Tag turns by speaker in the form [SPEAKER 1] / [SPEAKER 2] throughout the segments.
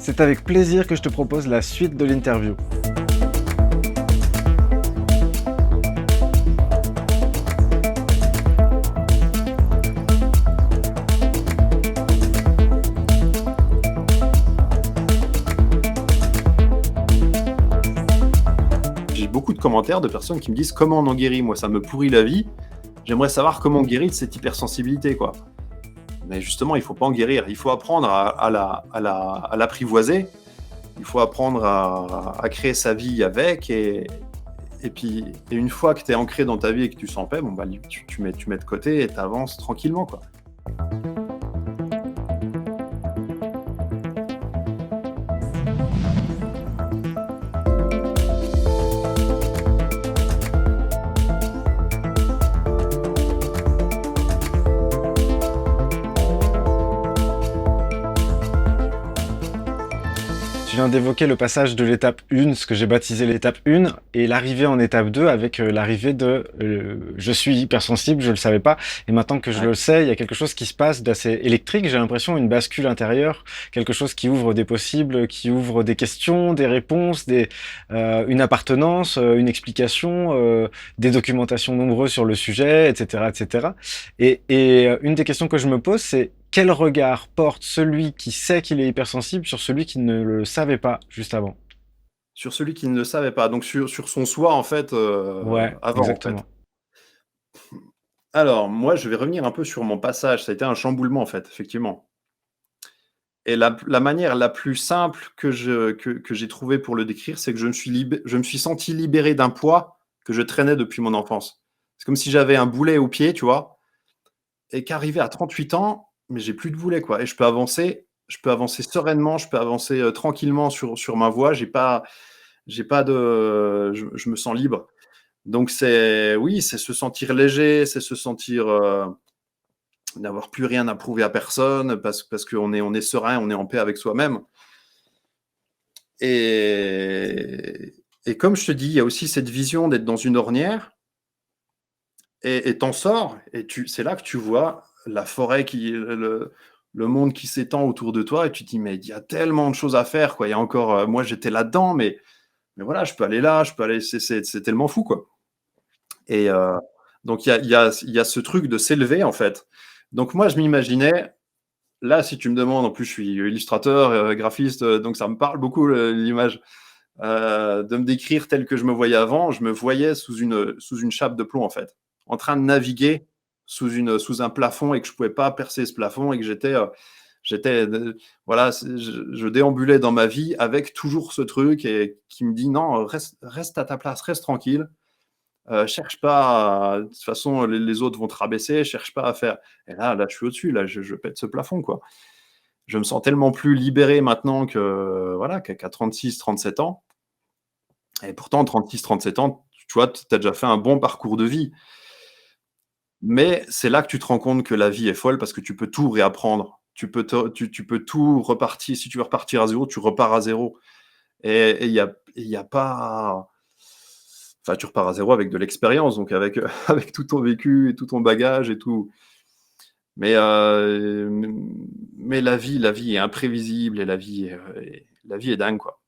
[SPEAKER 1] C'est avec plaisir que je te propose la suite de l'interview.
[SPEAKER 2] J'ai beaucoup de commentaires de personnes qui me disent: «Comment on en guérit? Moi, ça me pourrit la vie. J'aimerais savoir comment on guérit de cette hypersensibilité, quoi». Mais justement, il faut pas en guérir. Il faut apprendre à l'apprivoiser. Il faut apprendre à créer sa vie avec et une fois que tu es ancré dans ta vie et que tu sens paix, bon, bah, tu mets de côté et tu avances tranquillement, quoi.
[SPEAKER 1] Tu viens d'évoquer le passage de l'étape 1, ce que j'ai baptisé l'étape 1, et l'arrivée en étape 2 avec l'arrivée de je suis hypersensible, je le savais pas, et maintenant que je
[SPEAKER 2] Ouais.
[SPEAKER 1] le sais, il y a quelque chose qui se passe d'assez électrique, j'ai l'impression, une bascule intérieure, quelque chose qui ouvre des possibles, qui ouvre des questions, des réponses, une appartenance, une explication, des documentations nombreuses sur le sujet, etc., etc. Et une des questions que je me pose, c'est quel regard porte celui qui sait qu'il est hypersensible sur celui qui ne le savait pas juste avant?
[SPEAKER 2] Sur celui qui ne le savait pas, donc sur son soi, en fait,
[SPEAKER 1] Ouais,
[SPEAKER 2] avant, en fait.
[SPEAKER 1] exactement.
[SPEAKER 2] Alors, moi, je vais revenir un peu sur mon passage. Ça a été un chamboulement, en fait, effectivement. Et la manière la plus simple que j'ai trouvée pour le décrire, c'est que je me suis senti libéré d'un poids que je traînais depuis mon enfance. C'est comme si j'avais un boulet au pied, tu vois? Et qu'arrivé à 38 ans, mais j'ai plus de boulet, quoi, et je peux avancer sereinement, je peux avancer, tranquillement sur ma voie. J'ai pas de je me sens libre. Donc oui, c'est se sentir léger, c'est se sentir, n'avoir plus rien à prouver à personne parce qu'on est serein, on est en paix avec soi-même. Et comme je te dis, il y a aussi cette vision d'être dans une ornière et tu sors et c'est là que tu vois la forêt le monde qui s'étend autour de toi et tu te dis: «Mais il y a tellement de choses à faire, quoi». Il y a encore, moi j'étais là-dedans, mais voilà, je peux aller là, je peux aller c'est tellement fou, quoi. Et donc il y a ce truc de s'élever, en fait. Donc moi je m'imaginais là, si tu me demandes, en plus je suis illustrateur, graphiste, donc ça me parle beaucoup l'image. De me décrire tel que je me voyais avant, je me voyais sous une chape de plomb, en fait, en train de naviguer sous un plafond et que je pouvais pas percer ce plafond et que j'étais, voilà, je déambulais dans ma vie avec toujours ce truc et qui me dit: «Non, reste à ta place, reste tranquille, cherche pas de toute façon les autres vont te rabaisser, cherche pas à faire». Et là je suis au-dessus, là je pète ce plafond, quoi. Je me sens tellement plus libéré maintenant que voilà, qu'à 36-37 ans. Et pourtant 36-37 ans, tu vois, tu as déjà fait un bon parcours de vie. Mais c'est là que tu te rends compte que la vie est folle parce que tu peux tout réapprendre. Tu peux tout repartir. Si tu veux repartir à zéro, tu repars à zéro. Et il y a pas enfin, tu repars à zéro avec de l'expérience, donc avec, avec tout ton vécu et tout ton bagage et tout. Mais, mais la vie est imprévisible et la vie est dingue, quoi.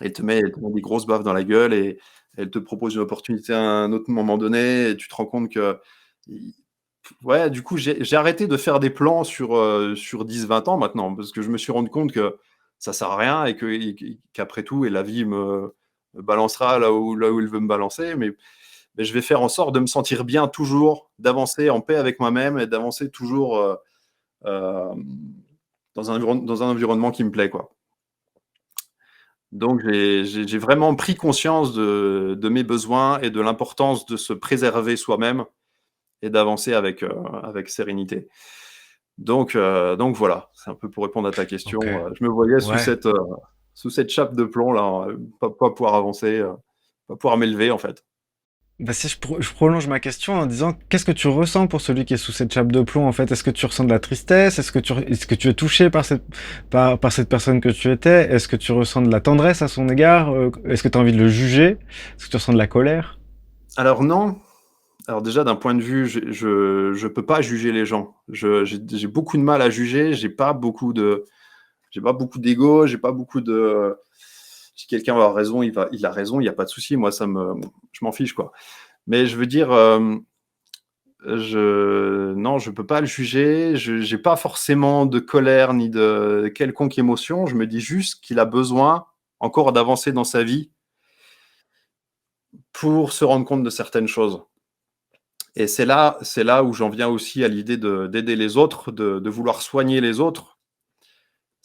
[SPEAKER 2] Elle te met des grosses baffes dans la gueule et elle te propose une opportunité à un autre moment donné et tu te rends compte que i ouais, du coup, j'ai arrêté de faire des plans sur 10-20 ans maintenant parce que je me suis rendu compte que ça sert à rien qu'après tout la vie me balancera là où elle veut me balancer, mais je vais faire en sorte de me sentir bien toujours, d'avancer en paix avec moi-même et d'avancer toujours, hem, dans un environnement qui me plaît, quoi. Donc j'ai vraiment pris conscience de mes besoins et de l'importance de se préserver soi-même et d'avancer avec sérénité. Donc voilà, c'est un peu pour répondre à ta
[SPEAKER 1] OK.
[SPEAKER 2] question, je me voyais
[SPEAKER 1] Ouais.
[SPEAKER 2] sous cette chape de plomb là, pas pouvoir avancer, pas pouvoir m'élever en fait.
[SPEAKER 1] Bah, si je prolonge ma question en disant: qu'est-ce que tu ressens pour celui qui est sous cette chape de plomb, en fait? Est-ce que tu ressens de la tristesse? Est-ce que tu es touché par cette personne que tu étais? Est-ce que tu ressens de la tendresse à son égard? Est-ce que tu as envie de le juger? Est-ce que tu ressens de la colère?
[SPEAKER 2] Alors non, alors déjà d'un point de vue, je peux pas juger les gens. J'ai beaucoup de mal à juger, j'ai pas beaucoup de J'ai pas beaucoup d'ego, j'ai pas beaucoup de. Si quelqu'un a raison, il a raison, il n'y a pas de souci. Moi, je m'en fiche, quoi. Mais je veux dire, non, je peux pas le juger. Je n'ai pas forcément de colère ni de quelconque émotion. Je me dis juste qu'il a besoin encore d'avancer dans sa vie pour se rendre compte de certaines choses. Et c'est là où j'en viens aussi à l'idée d'aider les autres, de vouloir soigner les autres.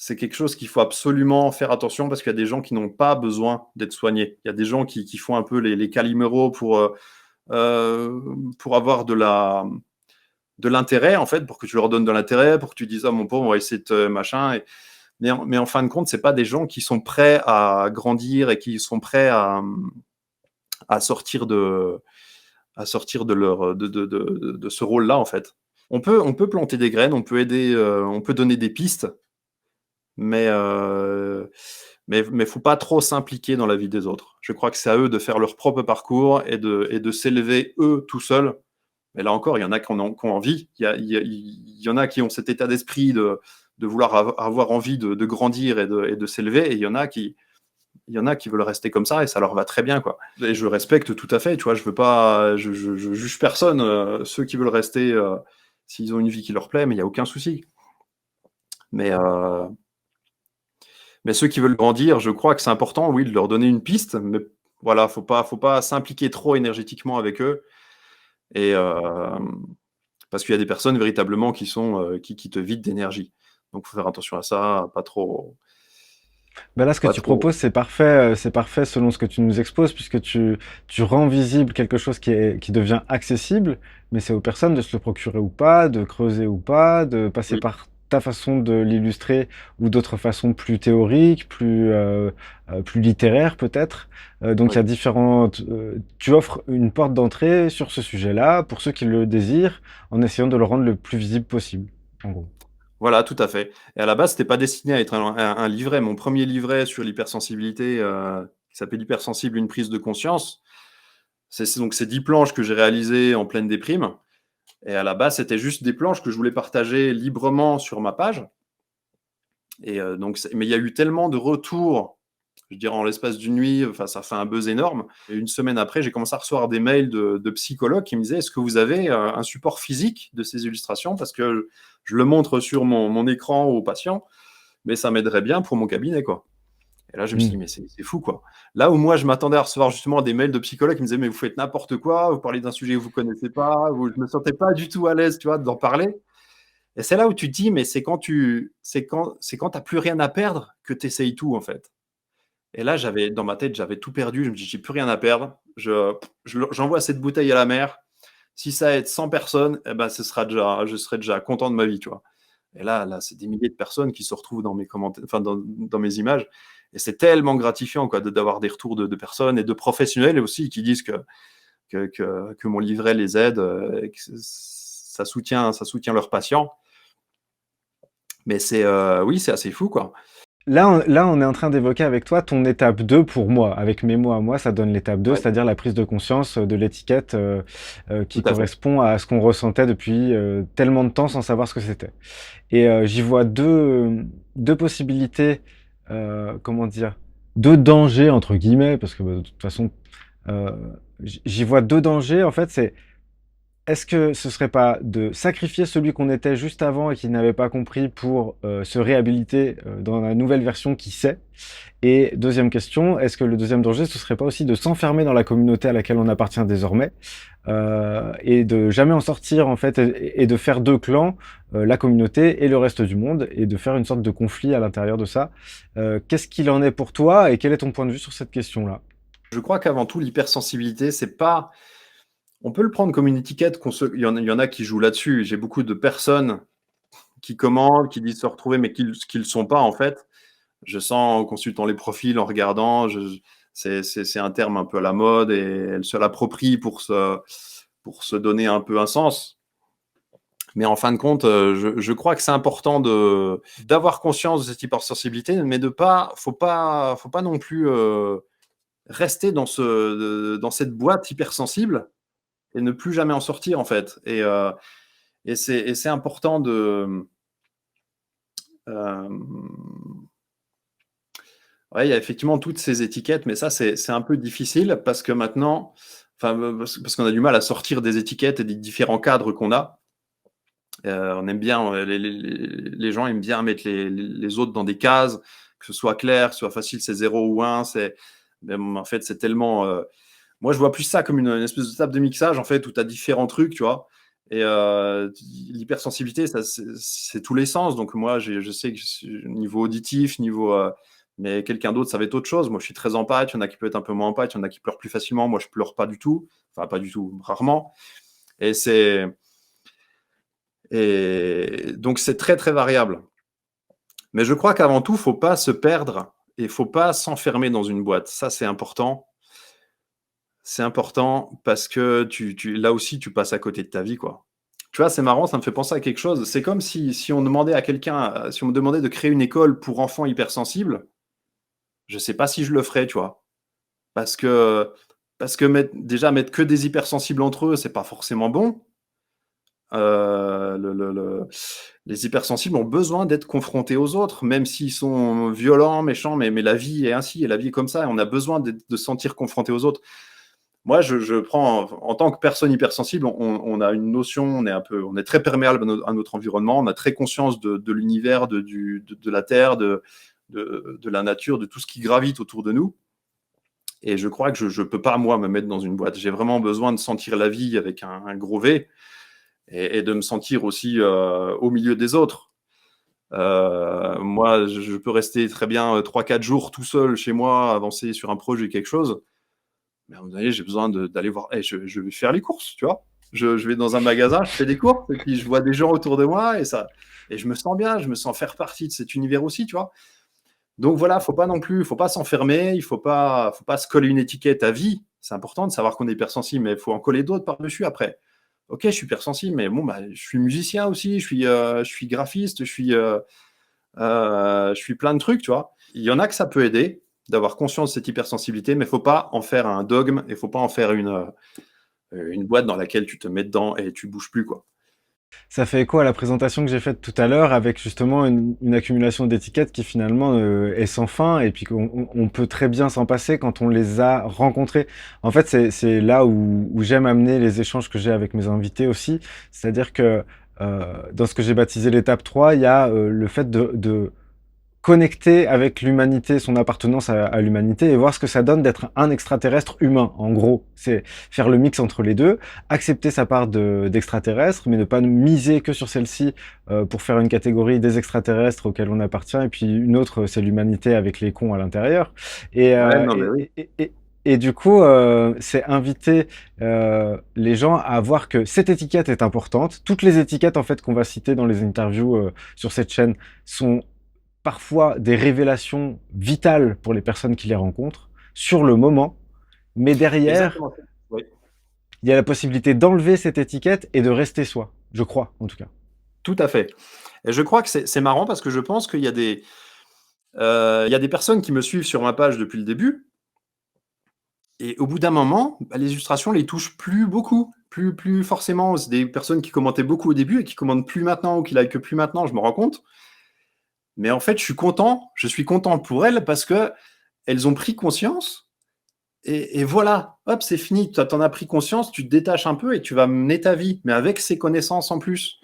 [SPEAKER 2] C'est quelque chose qu'il faut absolument faire attention parce qu'il y a des gens qui n'ont pas besoin d'être soignés. Il y a des gens qui font un peu les caliméros pour avoir de l'intérêt, en fait, pour que tu leur donnes de l'intérêt, pour que tu dises, ah mon pauvre, on va essayer de machin. Mais en fin de compte, c'est pas des gens qui sont prêts à grandir et qui sont prêts à sortir de ce rôle-là, en fait. On peut planter des graines, on peut aider, on peut donner des pistes, mais faut pas trop s'impliquer dans la vie des autres. Je crois que c'est à eux de faire leur propre parcours et de s'élever eux tout seuls. Mais là encore, il y en a qui ont envie. Il y en a qui ont cet état d'esprit de vouloir avoir envie de grandir et de s'élever. Et il y en a qui veulent rester comme ça et ça leur va très bien, quoi. Et je respecte tout à fait, tu vois. Je juge personne. Ceux qui veulent rester, s'ils ont une vie qui leur plaît, mais il n'y a aucun souci. Mais ceux qui veulent grandir, je crois que c'est important, oui, de leur donner une piste. Mais voilà, faut pas s'impliquer trop énergétiquement avec eux. Et parce qu'il y a des personnes véritablement qui te vident d'énergie. Donc, faut faire attention à ça, pas trop.
[SPEAKER 1] Ben là, ce que
[SPEAKER 2] Pas
[SPEAKER 1] tu
[SPEAKER 2] trop.
[SPEAKER 1] proposes, c'est parfait selon ce que tu nous exposes, puisque tu rends visible quelque chose qui devient accessible, mais c'est aux personnes de se le procurer ou pas, de creuser ou pas, de passer
[SPEAKER 2] Oui,
[SPEAKER 1] par ta façon de l'illustrer ou d'autres façons plus théoriques, plus littéraires peut-être. Donc il y
[SPEAKER 2] oui.
[SPEAKER 1] a différentes. Tu offres une porte d'entrée sur ce sujet-là pour ceux qui le désirent, en essayant de le rendre le plus visible possible, en gros.
[SPEAKER 2] Voilà, tout à fait. Et à la base, c'était pas destiné à être un livret. Mon premier livret sur l'hypersensibilité, qui s'appelle Hypersensible, une prise de conscience, donc ces 10 planches que j'ai réalisées en pleine déprime. Et à la base, c'était juste des planches que je voulais partager librement sur ma page. Et mais il y a eu tellement de retours, je dirais en l'espace d'une nuit, enfin, ça fait un buzz énorme. Et une semaine après, j'ai commencé à recevoir des mails de psychologues qui me disaient, est-ce que vous avez un support physique de ces illustrations? Parce que je le montre sur mon écran aux patients, mais ça m'aiderait bien pour mon cabinet, quoi. Et là, je me suis dit, mais c'est fou, quoi. Là où moi, je m'attendais à recevoir justement des mails de psychologues qui me disaient, mais vous faites n'importe quoi, vous parlez d'un sujet que vous connaissez pas, je me sentais pas du tout à l'aise, tu vois, d'en parler. Et c'est là où tu te dis, mais c'est quand t'as plus rien à perdre que tu essayes tout, en fait. Et là, dans ma tête, j'avais tout perdu. Je me dis, j'ai plus rien à perdre. J'envoie cette bouteille à la mer. Si ça aide 100 personnes, eh ben, je serai déjà content de ma vie, tu vois. Et là, c'est des milliers de personnes qui se retrouvent dans mes commentaires, enfin, dans mes images. Et c'est tellement gratifiant, quoi, d'avoir des retours de personnes et de professionnels aussi qui disent que mon livret les aide, et que ça soutient leurs patients. Mais oui, c'est assez fou, quoi.
[SPEAKER 1] Là, on est en train d'évoquer avec toi ton étape 2 pour moi. Avec mes mots à moi, ça donne l'étape 2,
[SPEAKER 2] Ouais,
[SPEAKER 1] c'est-à-dire la prise de conscience de l'étiquette
[SPEAKER 2] tout
[SPEAKER 1] qui
[SPEAKER 2] à fait.
[SPEAKER 1] correspond à ce qu'on ressentait depuis tellement de temps sans savoir ce que c'était. Et j'y vois deux possibilités, comment dire, deux dangers, entre guillemets, parce que bah, de toute façon, euh, j'y vois deux dangers. En fait, c'est est-ce que ce serait pas de sacrifier celui qu'on était juste avant et qui n'avait pas compris pour se réhabiliter dans la nouvelle version qui sait? Et deuxième question, est-ce que le deuxième danger, ce serait pas aussi de s'enfermer dans la communauté à laquelle on appartient désormais et de jamais en sortir en fait et de faire deux clans, la communauté et le reste du monde et de faire une sorte de conflit à l'intérieur de ça. Qu'est-ce qu'il en est pour toi et quel est ton point de vue sur cette question-là?
[SPEAKER 2] Je crois qu'avant tout, l'hypersensibilité, c'est pas. On peut le prendre comme une étiquette. Il y en a qui jouent là-dessus. J'ai beaucoup de personnes qui commandent, qui disent se retrouver, mais qui le sont pas, en fait. Je sens en consultant les profils, en regardant, c'est un terme un peu à la mode et elles se l'approprient pour se donner un peu un sens. Mais en fin de compte, je crois que c'est important d'avoir conscience de cette hypersensibilité, mais faut pas non plus rester dans cette boîte hypersensible et ne plus jamais en sortir, en fait. Et c'est important de. Ouais, il y a effectivement toutes ces étiquettes, mais ça, c'est un peu difficile parce que maintenant, enfin, parce qu'on a du mal à sortir des étiquettes et des différents cadres qu'on a. On aime bien, les gens aiment bien mettre les autres dans des cases, que ce soit clair, que ce soit facile, c'est 0 ou 1. Mais en fait, c'est tellement. Moi, je vois plus ça comme une espèce de table de mixage, en fait, où tu as différents trucs, tu vois. Et l'hypersensibilité, ça, c'est tous les sens. Donc, moi, je sais que niveau auditif, mais quelqu'un d'autre, ça va être autre chose. Moi, je suis très empathique. Il y en a qui peuvent être un peu moins empathique. Il y en a qui pleurent plus facilement. Moi, je pleure pas du tout. Enfin, pas du tout, rarement. Et c'est. Et donc, c'est très, très variable. Mais je crois qu'avant tout, faut pas se perdre et faut pas s'enfermer dans une boîte. Ça, c'est important. C'est important parce que là aussi, tu passes à côté de ta vie, quoi. Tu vois, c'est marrant, ça me fait penser à quelque chose. C'est comme si on demandait à quelqu'un, si on me demandait de créer une école pour enfants hypersensibles, je sais pas si je le ferais, tu vois. Parce que, parce que déjà, mettre que des hypersensibles entre eux, c'est pas forcément bon. Les hypersensibles ont besoin d'être confrontés aux autres, même s'ils sont violents, méchants, mais la vie est ainsi, et la vie est comme ça, et on a besoin de se sentir confronté aux autres. Moi, je prends, en tant que personne hypersensible, on a une notion, on est très perméable à notre environnement, on a très conscience de l'univers, de la Terre, de la nature, de tout ce qui gravite autour de nous. Et je crois que je ne peux pas, moi, me mettre dans une boîte. J'ai vraiment besoin de sentir la vie avec un gros V et de me sentir aussi au milieu des autres. Moi, je peux rester très bien 3-4 jours tout seul chez moi, avancer sur un projet, quelque chose. Mais à un moment donné, j'ai besoin d'aller voir. Je vais faire les courses, tu vois. Je vais dans un magasin, je fais des courses, et puis je vois des gens autour de moi, et je me sens bien, je me sens faire partie de cet univers aussi, tu vois. Donc voilà, faut pas non plus, faut pas s'enfermer, faut pas se coller une étiquette à vie. C'est important de savoir qu'on est hypersensible, mais il faut en coller d'autres par-dessus après. Ok, je suis hypersensible, mais bon, bah, je suis musicien aussi, je suis graphiste, je suis plein de trucs, tu vois. Il y en a que ça peut aider d'avoir conscience de cette hypersensibilité, mais il ne faut pas en faire un dogme et il ne faut pas en faire une boîte dans laquelle tu te mets dedans et tu bouges plus, quoi.
[SPEAKER 1] Ça fait écho à la présentation que j'ai faite tout à l'heure avec justement une accumulation d'étiquettes qui finalement est sans fin et puis qu'on peut très bien s'en passer quand on les a rencontrées. En fait, c'est là où j'aime amener les échanges que j'ai avec mes invités aussi. C'est-à-dire que dans ce que j'ai baptisé l'étape 3, il y a le fait de connecter avec l'humanité, son appartenance à l'humanité et voir ce que ça donne d'être un extraterrestre humain. En gros, c'est faire le mix entre les deux, accepter sa part d'extraterrestre, mais ne pas miser que sur celle-ci pour faire une catégorie des extraterrestres auxquels on appartient, et puis une autre, c'est l'humanité avec les cons à l'intérieur. Et,
[SPEAKER 2] Ouais,
[SPEAKER 1] euh,
[SPEAKER 2] non, mais
[SPEAKER 1] et,
[SPEAKER 2] oui.
[SPEAKER 1] et, et, et du coup, c'est inviter les gens à voir que cette étiquette est importante. Toutes les étiquettes en fait qu'on va citer dans les interviews sur cette chaîne sont parfois des révélations vitales pour les personnes qui les rencontrent sur le moment, mais derrière,
[SPEAKER 2] Exactement. Oui,
[SPEAKER 1] il y a la possibilité d'enlever cette étiquette et de rester soi, je crois en tout cas.
[SPEAKER 2] tout à fait. Et je crois que c'est marrant parce que je pense il y a des personnes qui me suivent sur ma page depuis le début. Et au bout d'un moment, bah, les illustrations les touchent plus beaucoup, plus forcément. C'est des personnes qui commentaient beaucoup au début et qui commentent plus maintenant ou qui likent plus maintenant, je me rends compte. Mais en fait, je suis content pour elles parce que elles ont pris conscience et voilà, hop, c'est fini. Tu en as pris conscience, tu te détaches un peu et tu vas mener ta vie, mais avec ces connaissances en plus.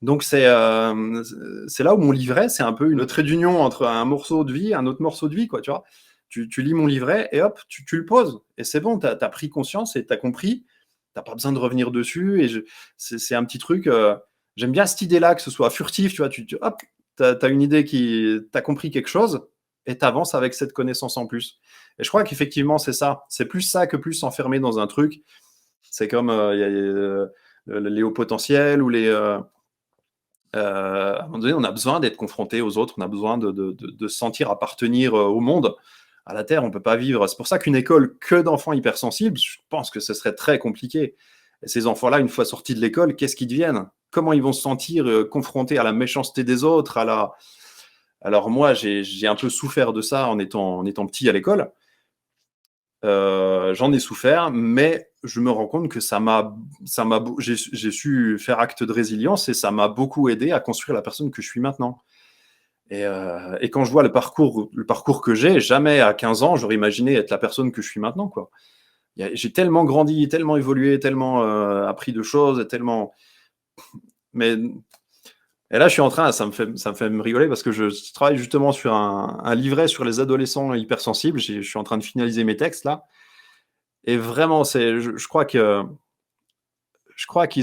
[SPEAKER 2] Donc c'est là où mon livret, c'est un peu une trait d'union entre un morceau de vie et un autre morceau de vie, quoi, tu vois. Tu lis mon livret et hop, tu le poses. Et c'est bon, tu as pris conscience et tu as compris. Tu pas besoin de revenir dessus. C'est un petit truc. J'aime bien cette idée-là, que ce soit furtif, tu vois. Hop, tu as une idée qui. Tu as compris quelque chose et tu avances avec cette connaissance en plus. Et je crois qu'effectivement, c'est ça. C'est plus ça que plus s'enfermer dans un truc. C'est comme y a, les hauts potentiels ou à un moment donné, on a besoin d'être confronté aux autres, on a besoin de se sentir appartenir au monde. À la Terre, on ne peut pas vivre. C'est pour ça qu'une école que d'enfants hypersensibles, je pense que ce serait très compliqué. Et ces enfants-là, une fois sortis de l'école, qu'est-ce qu'ils deviennent? Comment ils vont se sentir confrontés à la méchanceté des autres, Alors moi, j'ai un peu souffert de ça en étant petit à l'école. J'en ai souffert, mais je me rends compte que j'ai su faire acte de résilience et ça m'a beaucoup aidé à construire la personne que je suis maintenant. Et quand je vois le parcours que j'ai, jamais à 15 ans, j'aurais imaginé être la personne que je suis maintenant, quoi. J'ai tellement grandi, tellement évolué, tellement appris de choses, et tellement. Mais et là, je suis en train, ça me fait me rigoler parce que je travaille justement sur un livret sur les adolescents hypersensibles. Je suis en train de finaliser mes textes là. Et vraiment, je crois qu'ils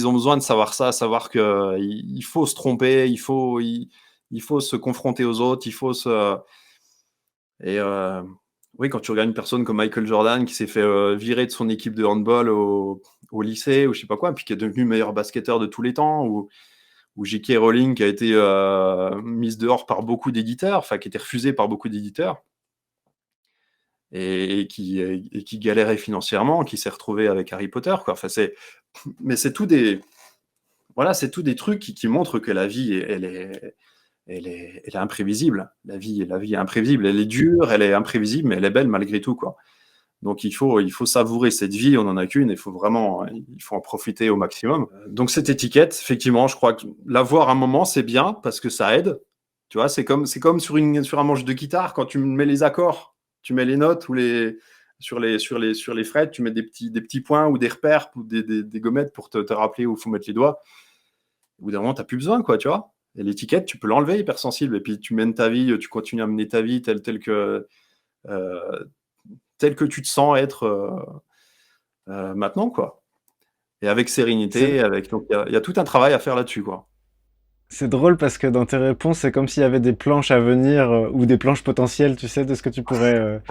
[SPEAKER 2] ont besoin de savoir ça, savoir que il faut se tromper, il faut se confronter aux autres, il faut se. Et oui, quand tu regardes une personne comme Michael Jordan qui s'est fait virer de son équipe de handball au lycée ou je sais pas quoi, puis qui est devenu le meilleur basketteur de tous les temps, ou J.K. Rowling qui a été mise dehors par beaucoup d'éditeurs, enfin qui était refusée par beaucoup d'éditeurs, et qui galérait financièrement, qui s'est retrouvée avec Harry Potter, quoi. Enfin, mais c'est tout des, voilà, c'est tout des trucs qui montrent que la vie, elle est imprévisible. La vie est imprévisible. Elle est dure, elle est imprévisible, mais elle est belle malgré tout, quoi. Donc il faut savourer cette vie, on n'en a qu'une, il faut en profiter au maximum. Donc cette étiquette, effectivement, je crois que l'avoir un moment, c'est bien parce que ça aide. Tu vois, c'est comme sur un manche de guitare, quand tu mets les accords, tu mets les notes ou sur les frettes, tu mets des petits points ou des repères ou des gommettes pour te rappeler où il faut mettre les doigts. Au bout d'un moment, tu n'as plus besoin, quoi, tu vois. Et l'étiquette, tu peux l'enlever, hypersensible, et puis tu mènes ta vie, tu continues à mener ta vie telle que tu te sens être maintenant, quoi. Et avec sérénité, donc il y a tout un travail à faire là-dessus, quoi.
[SPEAKER 1] C'est drôle parce que dans tes réponses, c'est comme s'il y avait des planches à venir ou des planches potentielles, tu sais, de ce que tu pourrais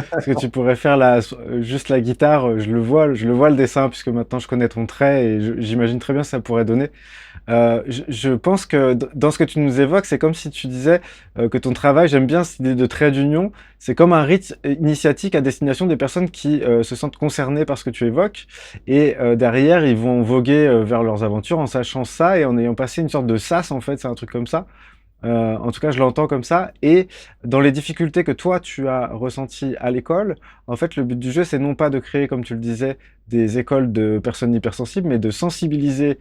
[SPEAKER 1] faire là, juste la guitare. Je le vois le dessin puisque maintenant je connais ton trait et j'imagine très bien ce que ça pourrait donner. Je pense que dans ce que tu nous évoques, c'est comme si tu disais que ton travail, j'aime bien cette idée de trait d'union, c'est comme un rite initiatique à destination des personnes qui se sentent concernées par ce que tu évoques. Et derrière, ils vont voguer vers leurs aventures en sachant ça et en ayant passé une sorte de sas, en fait, c'est un truc comme ça. En tout cas, je l'entends comme ça. Et dans les difficultés que toi, tu as ressenties à l'école, en fait, le but du jeu, c'est non pas de créer, comme tu le disais, des écoles de personnes hypersensibles, mais de sensibiliser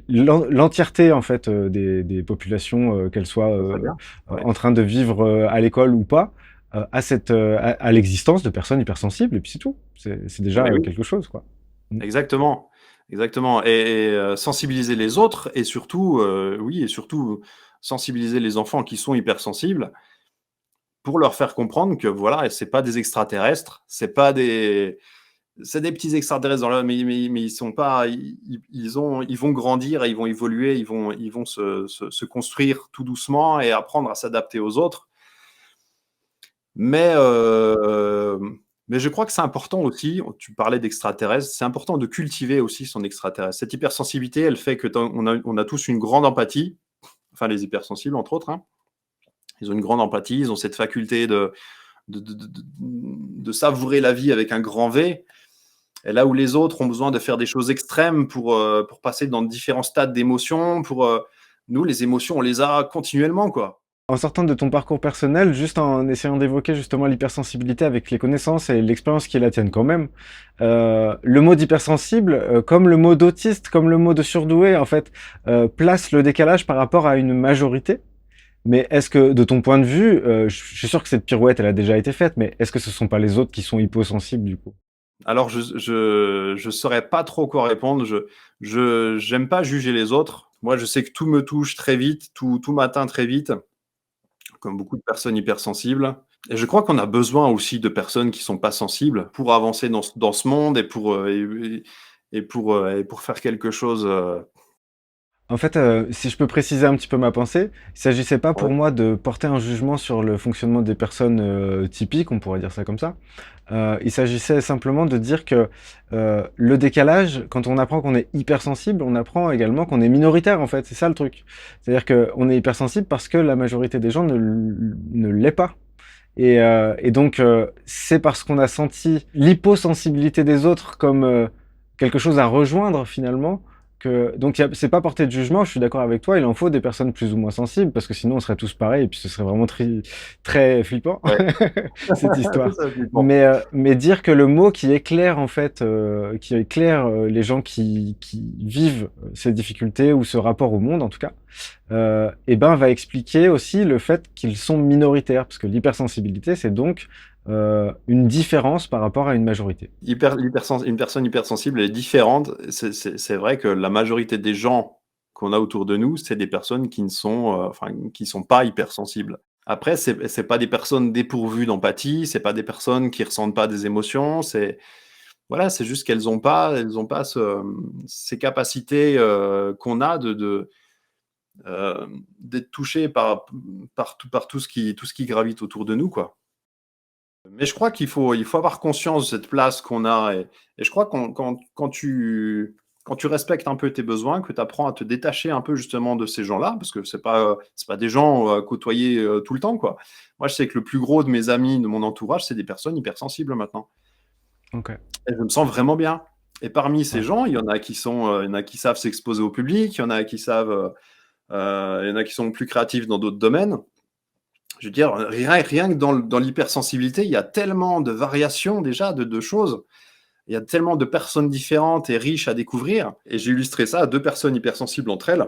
[SPEAKER 1] l'entièreté, en fait, des populations, qu'elles soient
[SPEAKER 2] Très bien. Ouais.
[SPEAKER 1] en train de vivre à l'école ou pas, à l'existence de personnes hypersensibles. Et puis c'est tout. C'est déjà
[SPEAKER 2] Mais oui.
[SPEAKER 1] quelque chose, quoi. Mm.
[SPEAKER 2] Exactement, exactement, et sensibiliser les autres, et surtout, oui, et surtout sensibiliser les enfants qui sont hypersensibles pour leur faire comprendre que voilà, c'est pas des extraterrestres, c'est des petits extraterrestres dans le mais ils sont pas, ils vont grandir et ils vont évoluer, ils vont se construire tout doucement et apprendre à s'adapter aux autres. Mais, mais je crois que c'est important aussi, tu parlais d'extraterrestres, c'est important de cultiver aussi son extraterrestre. Cette hypersensibilité, elle fait que on a tous une grande empathie, enfin les hypersensibles entre autres, hein. Ils ont une grande empathie, ils ont cette faculté de savourer la vie avec un grand V. Et là où les autres ont besoin de faire des choses extrêmes pour passer dans différents stades d'émotions, nous, les émotions, on les a continuellement, quoi.
[SPEAKER 1] En sortant de ton parcours personnel, juste en essayant d'évoquer justement l'hypersensibilité avec les connaissances et l'expérience qui est la tienne quand même, le mot d'hypersensible, comme le mot d'autiste, comme le mot de surdoué, en fait, place le décalage par rapport à une majorité. Mais est-ce que, de ton point de vue, je suis sûr que cette pirouette, elle a déjà été faite, mais est-ce que ce sont pas les autres qui sont hyposensibles du coup?
[SPEAKER 2] Alors, je saurais pas trop quoi répondre. J'aime pas juger les autres. Moi, je sais que tout me touche très vite, tout m'atteint très vite, comme beaucoup de personnes hypersensibles. Et je crois qu'on a besoin aussi de personnes qui sont pas sensibles pour avancer dans ce monde et pour faire quelque chose.
[SPEAKER 1] En fait, si je peux préciser un petit peu ma pensée, il s'agissait pas
[SPEAKER 2] Ouais.
[SPEAKER 1] pour moi de porter un jugement sur le fonctionnement des personnes, typiques, on pourrait dire ça comme ça. Il s'agissait simplement de dire que, le décalage, quand on apprend qu'on est hypersensible, on apprend également qu'on est minoritaire, en fait, c'est ça le truc. C'est-à-dire qu'on est hypersensible parce que la majorité des gens ne l'est pas. Et donc, c'est parce qu'on a senti l'hyposensibilité des autres comme quelque chose à rejoindre finalement, Donc c'est pas porter de jugement, je suis d'accord avec toi, il en faut des personnes plus ou moins sensibles, parce que sinon on serait tous pareils, et puis ce serait vraiment très flippant,
[SPEAKER 2] Ouais,
[SPEAKER 1] cette histoire.
[SPEAKER 2] ça dépend.
[SPEAKER 1] Mais dire que le mot qui éclaire, en fait, qui éclaire les gens qui vivent ces difficultés, ou ce rapport au monde en tout cas, et ben va expliquer aussi le fait qu'ils sont minoritaires, parce que l'hypersensibilité, c'est donc une différence par rapport à une majorité.
[SPEAKER 2] Une personne hypersensible elle est différente. C'est vrai que la majorité des gens qu'on a autour de nous, c'est des personnes qui ne sont, enfin, qui sont pas hypersensibles. Après, c'est pas des personnes dépourvues d'empathie, c'est pas des personnes qui ressentent pas des émotions, voilà, c'est juste elles ont pas ces capacités, qu'on a d'être touchées par tout ce qui gravite autour de nous, quoi. Mais je crois il faut avoir conscience de cette place qu'on a et je crois quand tu respectes un peu tes besoins, que tu apprends à te détacher un peu justement de ces gens-là, parce que c'est pas des gens à côtoyer tout le temps, quoi. Moi, je sais que le plus gros de mes amis, de mon entourage, c'est des personnes hypersensibles maintenant.
[SPEAKER 1] Ok,
[SPEAKER 2] Et je me sens vraiment bien. Et parmi ces
[SPEAKER 1] ouais.
[SPEAKER 2] gens, il y en a qui savent s'exposer au public, il y en a qui savent, il y en a qui sont plus créatifs dans d'autres domaines. Je veux dire, rien que dans l'hypersensibilité, il y a tellement de variations déjà, de choses. Il y a tellement de personnes différentes et riches à découvrir. Et j'ai illustré ça à deux personnes hypersensibles entre elles.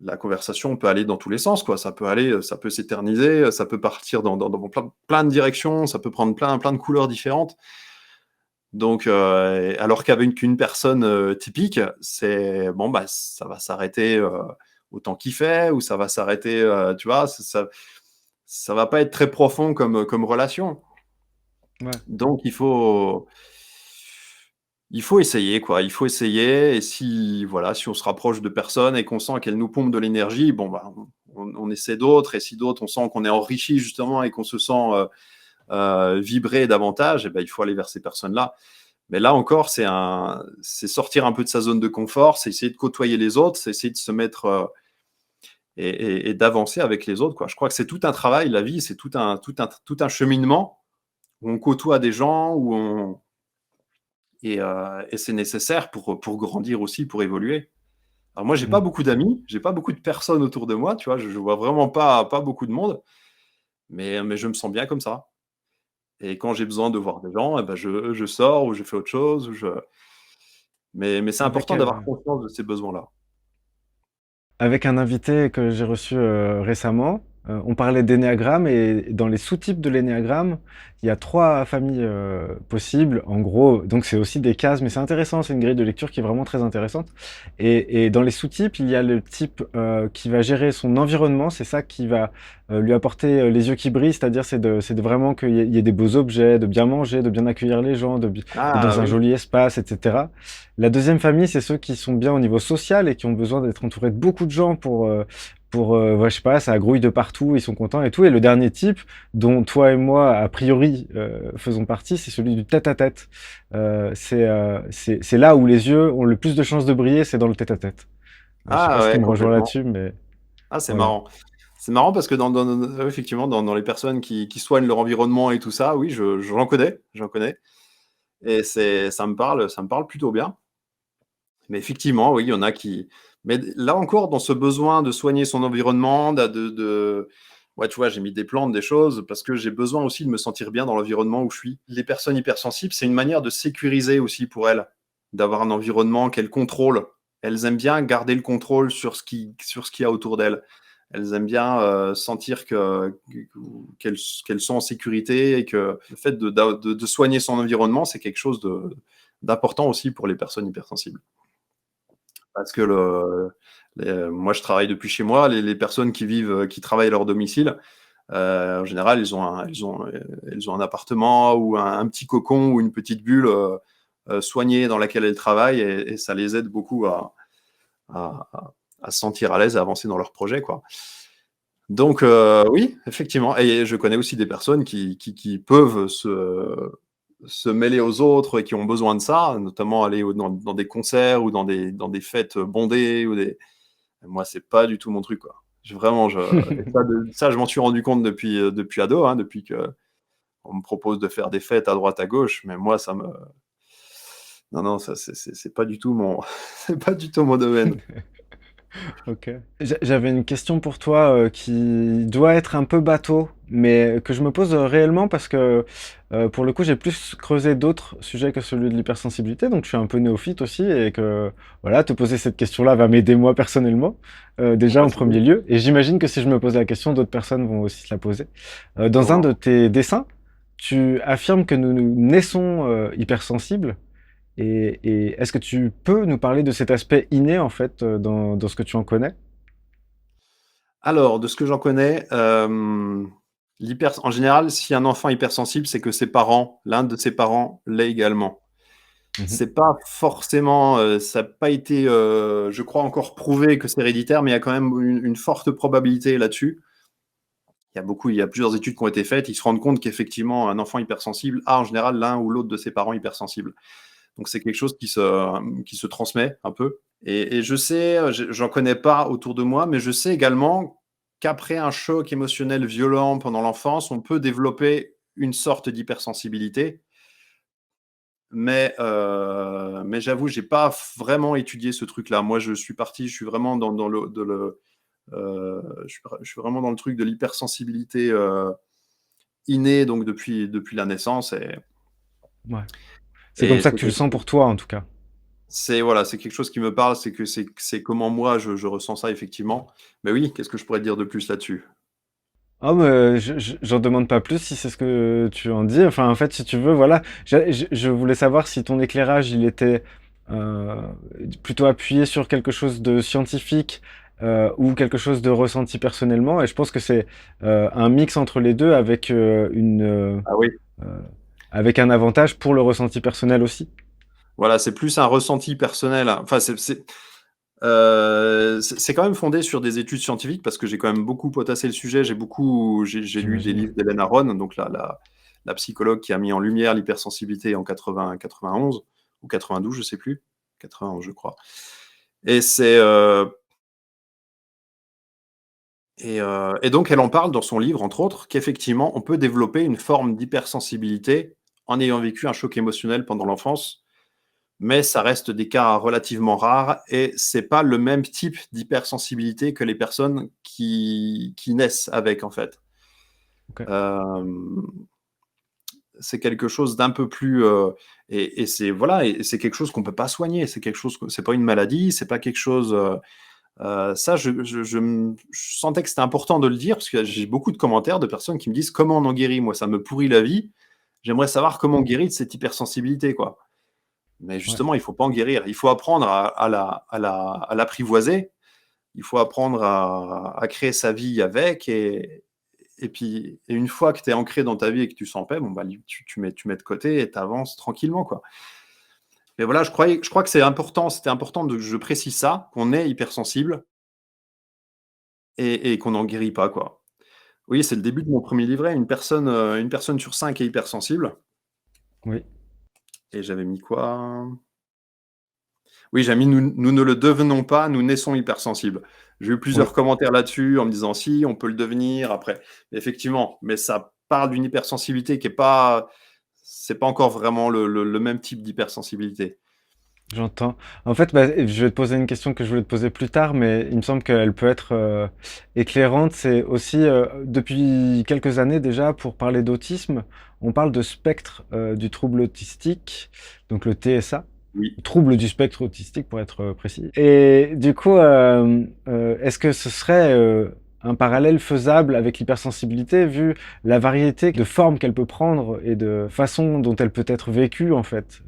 [SPEAKER 2] La conversation peut aller dans tous les sens, quoi. Ça peut s'éterniser, ça peut partir dans plein de directions, ça peut prendre plein de couleurs différentes. Donc, alors qu'avec une personne typique, c'est bon, bah, ça va s'arrêter au temps qu'il fait, ou ça va s'arrêter, tu vois, ça va pas être très profond comme relation.
[SPEAKER 1] Ouais.
[SPEAKER 2] Donc il faut essayer, quoi. Il faut essayer, et voilà, si on se rapproche de personnes et qu'on sent qu'elles nous pompent de l'énergie, bon, bah, on essaie d'autres, et si d'autres, on sent qu'on est enrichi justement et qu'on se sent vibrer davantage, et ben, il faut aller vers ces personnes-là. Mais là encore, c'est sortir un peu de sa zone de confort, c'est essayer de côtoyer les autres, c'est essayer de se mettre et d'avancer avec les autres, quoi. Je crois que c'est tout un travail, la vie, c'est tout un cheminement où on côtoie des gens, et c'est nécessaire pour grandir aussi, pour évoluer. Alors moi, j'ai pas
[SPEAKER 1] Mhm.
[SPEAKER 2] beaucoup d'amis, j'ai pas beaucoup de personnes autour de moi, tu vois, je vois vraiment pas beaucoup de monde, mais je me sens bien comme ça. Et quand j'ai besoin de voir des gens, eh ben je sors, ou je fais autre chose, mais c'est
[SPEAKER 1] Avec,
[SPEAKER 2] important d'avoir conscience de ces besoins-là.
[SPEAKER 1] avec un invité que j'ai reçu récemment, on parlait d'énéagramme, et dans les sous-types de l'énéagramme, il y a trois familles possibles. En gros, donc c'est aussi des cases, mais c'est intéressant, c'est une grille de lecture qui est vraiment très intéressante. Et dans les sous-types, il y a le type qui va gérer son environnement, c'est ça qui va lui apporter les yeux qui brillent, c'est-à-dire c'est de vraiment qu'il y ait des beaux objets, de bien manger, de bien accueillir les gens, d'être
[SPEAKER 2] Ah
[SPEAKER 1] dans un
[SPEAKER 2] oui.
[SPEAKER 1] joli espace, etc. La deuxième famille, c'est ceux qui sont bien au niveau social et qui ont besoin d'être entourés de beaucoup de gens ouais, je sais pas, ça grouille de partout, ils sont contents et tout. Et le dernier type, dont toi et moi, a priori, faisons partie, c'est celui du tête-à-tête. C'est là où les yeux ont le plus de chances de briller, c'est dans le tête-à-tête. Je sais pas
[SPEAKER 2] Ah
[SPEAKER 1] si tu
[SPEAKER 2] ouais,
[SPEAKER 1] me rejoins
[SPEAKER 2] complètement.
[SPEAKER 1] là-dessus, mais
[SPEAKER 2] Ah, c'est
[SPEAKER 1] voilà.
[SPEAKER 2] marrant. C'est marrant parce que effectivement, dans les personnes qui soignent leur environnement et tout ça, oui, j'en connais, et ça me parle plutôt bien. Mais effectivement, oui, il y en a qui mais là encore, dans ce besoin de soigner son environnement, ouais, tu vois, j'ai mis des plantes, des choses, parce que j'ai besoin aussi de me sentir bien dans l'environnement où je suis. Les personnes hypersensibles, c'est une manière de sécuriser aussi pour elles, d'avoir un environnement qu'elles contrôlent. Elles aiment bien garder le contrôle sur ce qu'il y a autour d'elles. Elles aiment bien sentir qu'elles sont en sécurité, et que le fait de soigner son environnement, c'est quelque chose d'important aussi pour les personnes hypersensibles. Parce que moi, je travaille depuis chez moi. Les personnes qui travaillent à leur domicile, en général, elles ont un appartement, ou un petit cocon, ou une petite bulle soignée dans laquelle elles travaillent, et ça les aide beaucoup à, à se sentir à l'aise, à avancer dans leur projet, quoi. Donc, oui, effectivement. Et je connais aussi des personnes qui peuvent se mêler aux autres, et qui ont besoin de ça, notamment aller dans des concerts, ou dans des fêtes bondées, moi, c'est pas du tout mon truc, quoi. Vraiment, et ça, je m'en suis rendu compte depuis ado, hein, depuis que on me propose de faire des fêtes à droite, à gauche, mais moi, Non, non, ça, c'est pas du tout mon, c'est pas du tout mon domaine.
[SPEAKER 1] OK. J'avais une question pour toi, qui doit être un peu bateau, mais que je me pose, réellement parce que, pour le coup, j'ai plus creusé d'autres sujets que celui de l'hypersensibilité, donc je suis un peu néophyte aussi et que, voilà, te poser cette question-là va m'aider moi personnellement, déjà
[SPEAKER 2] Bah,
[SPEAKER 1] en
[SPEAKER 2] c'est bien.
[SPEAKER 1] premier lieu et j'imagine que si je me pose la question, d'autres personnes vont aussi se la poser. Dans un de
[SPEAKER 2] Sûrement.
[SPEAKER 1] tes dessins, tu affirmes que nous naissons, hypersensibles et est-ce que tu peux nous parler de cet aspect inné, en fait, dans ce que tu en connais?
[SPEAKER 2] Alors, de ce que j'en connais, en général, si un enfant est hypersensible, c'est que ses parents, l'un de ses parents l'est également.
[SPEAKER 1] Mmh.
[SPEAKER 2] C'est pas forcément, ça a pas été, je crois, encore prouvé que c'est héréditaire, mais il y a quand même une forte probabilité là-dessus. Il y a plusieurs études qui ont été faites, ils se rendent compte qu'effectivement, un enfant hypersensible a en général l'un ou l'autre de ses parents hypersensibles. Donc c'est quelque chose qui se transmet un peu. Et je sais, j'en connais pas autour de moi, mais je sais également qu'après un choc émotionnel violent pendant l'enfance, on peut développer une sorte d'hypersensibilité. Mais j'avoue, j'ai pas vraiment étudié ce truc-là. Moi, je suis vraiment dans je suis vraiment dans le truc de l'hypersensibilité innée, donc depuis la naissance.
[SPEAKER 1] Ouais. C'est comme
[SPEAKER 2] Et
[SPEAKER 1] ça que
[SPEAKER 2] c'est
[SPEAKER 1] tu le
[SPEAKER 2] quelque
[SPEAKER 1] sens pour toi, en tout cas?
[SPEAKER 2] voilà, c'est quelque chose qui me parle, c'est comment moi je ressens ça effectivement. Mais oui, qu'est-ce que je pourrais te dire de plus là-dessus?
[SPEAKER 1] Ah mais j'en demande pas plus si c'est ce que tu en dis. Enfin, en fait, si tu veux, voilà, je voulais savoir si ton éclairage, il était, heu, plutôt appuyé sur quelque chose de scientifique, ou quelque chose de ressenti personnellement et je pense que c'est, un mix entre les 2 avec,
[SPEAKER 2] Ah oui,
[SPEAKER 1] heu, avec un avantage pour le ressenti personnel aussi.
[SPEAKER 2] voilà, c'est plus un ressenti personnel, hein. Enfin, c'est quand même fondé sur des études scientifiques parce que j'ai quand même beaucoup potassé le sujet. J'ai lu des
[SPEAKER 1] J'imagine, ouais.
[SPEAKER 2] livres d'Hélène Aron, donc la psychologue qui a mis en lumière l'hypersensibilité en 91 ou 92, je sais plus. 91, je crois. Et et donc elle en parle dans son livre, entre autres, qu'effectivement, on peut développer une forme d'hypersensibilité en ayant vécu un choc émotionnel pendant l'enfance, mais ça reste des cas relativement rares et c'est pas le même type d'hypersensibilité que les personnes qui naissent avec, en fait.
[SPEAKER 1] OK.
[SPEAKER 2] Hem, c'est quelque chose d'un peu plus, et c'est voilà, et c'est quelque chose qu'on peut pas soigner. C'est pas une maladie, c'est pas quelque chose, ça, je sentais que c'était important de le dire parce que j'ai beaucoup de commentaires de personnes qui me disent: «Comment on en guérit?» Moi, ça me pourrit la vie. J'aimerais savoir comment on guérit de cette hypersensibilité, quoi. Mais
[SPEAKER 1] Ouais.
[SPEAKER 2] justement, il faut pas en guérir. Il faut apprendre à l'apprivoiser. Il faut apprendre à créer sa vie avec et une fois que tu es ancré dans ta vie et que tu sens paix, bon, bah, tu mets de côté et tu avances tranquillement, quoi. Mais voilà, je crois que c'était important que je précise ça, qu'on est hypersensible et qu'on n'en guérit pas, quoi. Oui, c'est le début de mon premier livret. Une personne sur 5 est hypersensible
[SPEAKER 1] Oui.
[SPEAKER 2] et j'avais mis quoi? Oui, j'ai mis: «Nous ne le devenons pas, nous naissons hypersensibles». J'ai eu
[SPEAKER 1] Oui.
[SPEAKER 2] plusieurs commentaires là-dessus en me disant: «Si, on peut le devenir après». Effectivement, mais ça parle d'une hypersensibilité qui est pas c'est pas encore vraiment le même type d'hypersensibilité.
[SPEAKER 1] J'entends. En fait, bah, je vais te poser une question que je voulais te poser plus tard, mais il me semble qu'elle peut être éclairante. C'est aussi, depuis quelques années déjà, pour parler d'autisme, on parle de spectre du trouble autistique, donc le TSA,
[SPEAKER 2] Oui.
[SPEAKER 1] trouble du spectre autistique pour être précis. Et du coup, est-ce que ce serait un parallèle faisable avec l'hypersensibilité, vu la variété de formes qu'elle peut prendre et de façon dont elle peut être vécue, en fait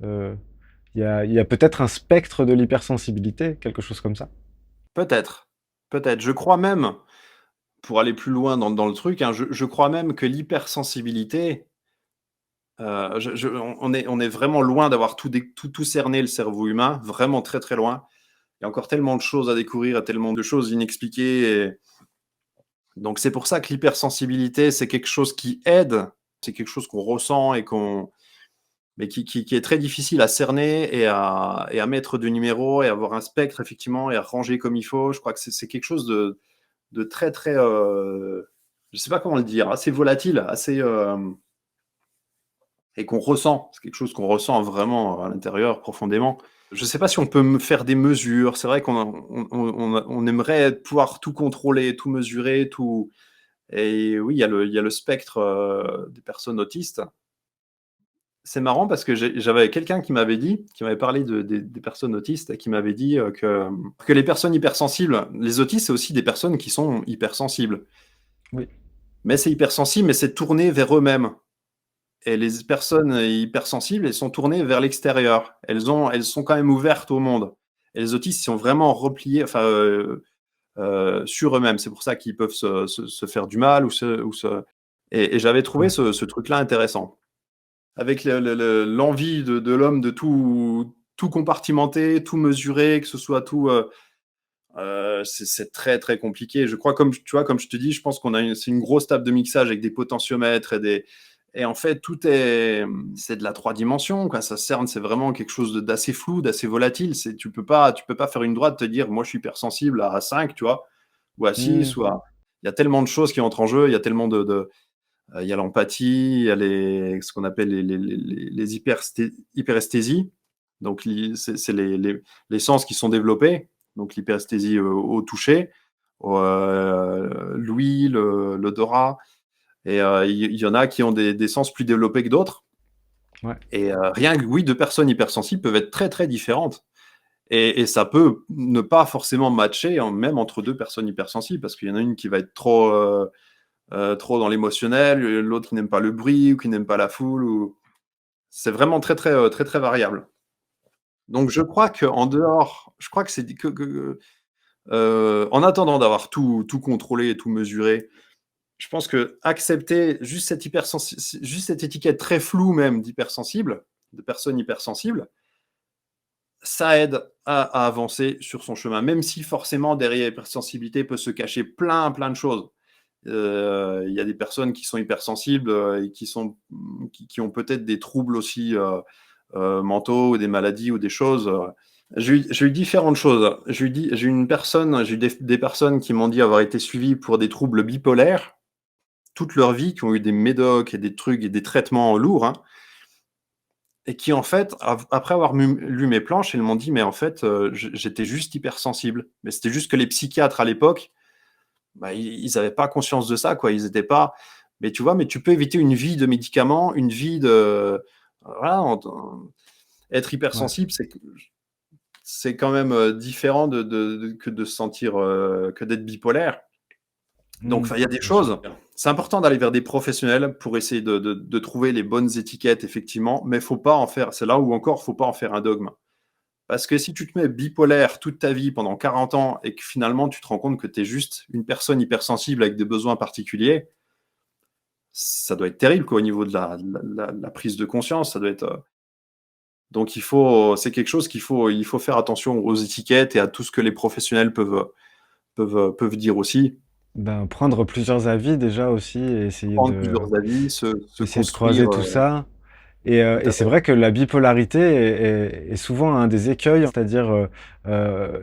[SPEAKER 1] il y a peut-être un spectre de l'hypersensibilité, quelque chose comme ça?
[SPEAKER 2] Peut-être, peut-être. Je crois même, pour aller plus loin dans le truc, hein, je crois même que l'hypersensibilité, on est vraiment loin d'avoir tout cerné, le cerveau humain, vraiment très, très loin. Il y a encore tellement de choses à découvrir, et tellement de choses inexpliquées et donc c'est pour ça que l'hypersensibilité, c'est quelque chose qui aide, c'est quelque chose qu'on ressent et mais qui est très difficile à cerner et à mettre de numéros et avoir un spectre effectivement et à ranger comme il faut. Je crois que c'est quelque chose de très, très, je sais pas comment le dire, assez volatile, assez, et qu'on ressent. C'est quelque chose qu'on ressent vraiment à l'intérieur profondément. Je ne sais pas si on peut me faire des mesures. C'est vrai qu'on aimerait pouvoir tout contrôler, tout mesurer, tout. Et oui, il y a le spectre des personnes autistes. C'est marrant parce que j'avais quelqu'un qui m'avait parlé des personnes autistes et qui m'avait dit que les personnes hypersensibles, les autistes, c'est aussi des personnes qui sont hypersensibles.
[SPEAKER 1] Oui.
[SPEAKER 2] Mais c'est hypersensible, mais c'est tourné vers eux-mêmes. Et les personnes hypersensibles, elles sont tournées vers l'extérieur. Elles sont quand même ouvertes au monde. Et les autistes, ils sont vraiment repliés, sur eux-mêmes. C'est pour ça qu'ils peuvent se faire du mal et j'avais trouvé
[SPEAKER 1] Ouais.
[SPEAKER 2] ce truc-là intéressant. Avec l'envie de l'homme de tout compartimenter, tout mesurer, que ce soit tout. C'est très très compliqué. Je crois, comme tu vois, comme je te dis, je pense c'est une grosse table de mixage avec des potentiomètres et en fait c'est de la 3 dimensions, quoi. Ça cerne, c'est vraiment quelque chose d'assez flou, d'assez volatile. Tu peux pas faire une droite te dire moi je suis hypersensible à 5, tu vois, ou à 6
[SPEAKER 1] Hmm.
[SPEAKER 2] ou à. Il y a tellement de choses qui entrent en jeu. Il y a tellement il y a l'empathie, il y a ce qu'on appelle les hyperesthésies. Donc, c'est les sens qui sont développés. Donc, l'hyperesthésie au toucher, l'ouïe, l'odorat. Et il y en a qui ont des sens plus développés que d'autres.
[SPEAKER 1] Ouais.
[SPEAKER 2] Et rien que, oui, deux personnes hypersensibles peuvent être très, très différentes. Et ça peut ne pas forcément matcher, hein, même entre deux personnes hypersensibles, parce qu'il y en a une qui va être trop dans l'émotionnel, l'autre qui n'aime pas le bruit ou qui n'aime pas la foule. C'est vraiment très, très, très, très variable. Donc, je crois qu'en dehors, je crois que c'est en attendant d'avoir tout contrôlé et tout mesuré, je pense que accepter juste cette étiquette très floue même d'hypersensible, de personne hypersensible, ça aide à avancer sur son chemin, même si forcément derrière l'hypersensibilité peut se cacher plein, plein de choses. Il y a des personnes qui sont hypersensibles et qui ont peut-être des troubles aussi mentaux ou des maladies ou des choses. J'ai eu différentes choses. J'ai eu des personnes qui m'ont dit avoir été suivies pour des troubles bipolaires toute leur vie, qui ont eu des médocs et des trucs et des traitements lourds, hein, et qui en fait, après avoir lu mes planches, ils m'ont dit mais en fait j'étais juste hypersensible. Mais c'était juste que les psychiatres à l'époque, bah, ils n'avaient pas conscience de ça, quoi. Ils étaient pas. Mais tu vois, mais tu peux éviter une vie de médicaments, une vie de. Voilà, être
[SPEAKER 1] Ouais.
[SPEAKER 2] hypersensible, c'est quand même différent que de se sentir que d'être bipolaire. Donc,
[SPEAKER 1] Hmm,
[SPEAKER 2] il y a des
[SPEAKER 1] bien sûr.
[SPEAKER 2] choses. C'est important d'aller vers des professionnels pour essayer de trouver les bonnes étiquettes, effectivement, mais faut pas en faire. C'est là où encore, faut pas en faire un dogme. Parce que si tu te mets bipolaire toute ta vie pendant 40 ans et que finalement tu te rends compte que tu es juste une personne hypersensible avec des besoins particuliers, ça doit être terrible, quoi, au niveau de la prise de conscience. Ça doit être. Donc c'est quelque chose il faut faire attention aux étiquettes et à tout ce que les professionnels peuvent dire aussi.
[SPEAKER 1] Ben, prendre plusieurs avis déjà aussi et
[SPEAKER 2] Prendre plusieurs avis, se
[SPEAKER 1] essayer de
[SPEAKER 2] construire.
[SPEAKER 1] croiser tout ça.
[SPEAKER 2] Tout
[SPEAKER 1] Et
[SPEAKER 2] à
[SPEAKER 1] c'est
[SPEAKER 2] fait.
[SPEAKER 1] vrai que la bipolarité est souvent un des écueils, c'est-à-dire